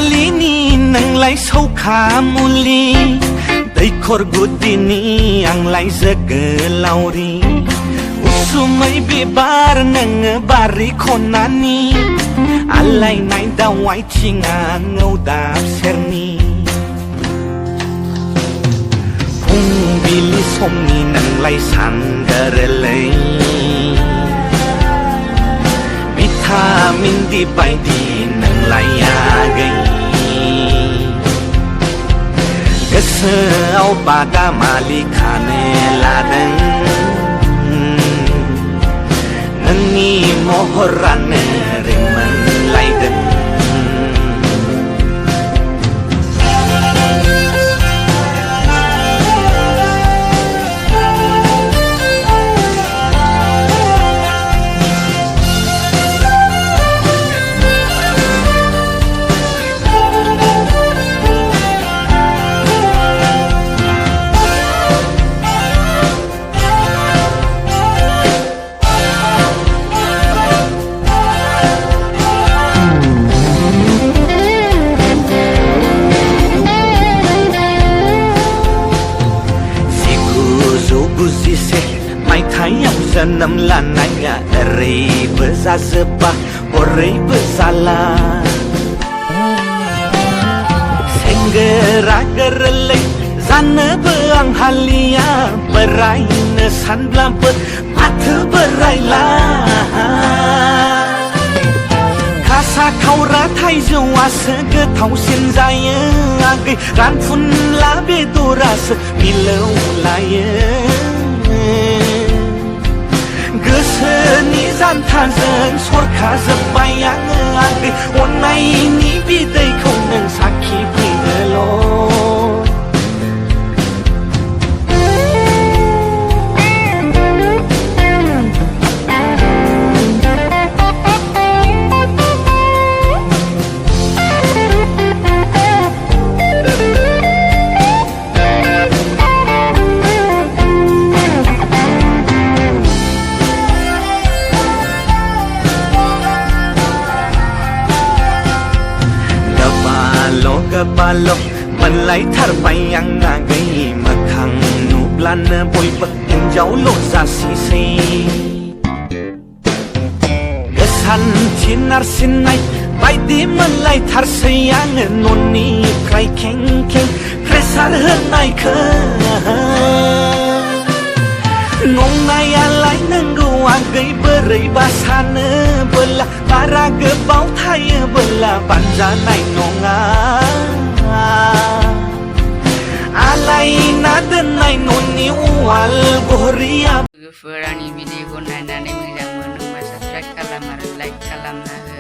हालिनि नोंलाय सौखा मुलि दैखर गुदिनि आंलाय जोगोलावरि उसुमै बिबार नोङो बारि खनानि आलायनाय दाउ आथिङा दाब सेरनि फुंबिलि समनि नोंलाय सानगोरलै भिटामिन डि बायदि नोंलाय आगै गोसोआव बादामालि खानो लादों नोंनि महरानो रिमोनलायदों मायथाइयाव जोनोम लानाया ओरैबो जाजोबा हरैबो जाला सेंग्रा गोरलै जानोबो आं हालिया बोरायनो सानब्लाबो माथो बोरायला खासा खावरा थाइजौआसो गोथावसिन जायो आगै रानफुनला बेदरासो मिलौलायो गोसोनि जानथाजों सरखाजोब्बाय आङो आगै अननायनि बिदैखौ नों साखि फैदोल' बाल' मोनलायथारबाय आं आगै मोखां नुब्लानो बयबो हिन्जावल' जासिसै गोसानथि नारसिननाय बायदि मोनलायथारसै आङो न'निफ्राय खें खें प्रेसार होनायखौ नंनायालाय नंगौ आगै बोरैबा सानोबोला बारा गोबाव थायोबोला बानजानाय नङा आलायना दोननाय न'नि उवाल घरिया लोगोफोर आंनि भिडिअखौ नायनानै मोजां मोनोबा साबस्क्राइब खालाम आरो लाइक खालामना हो।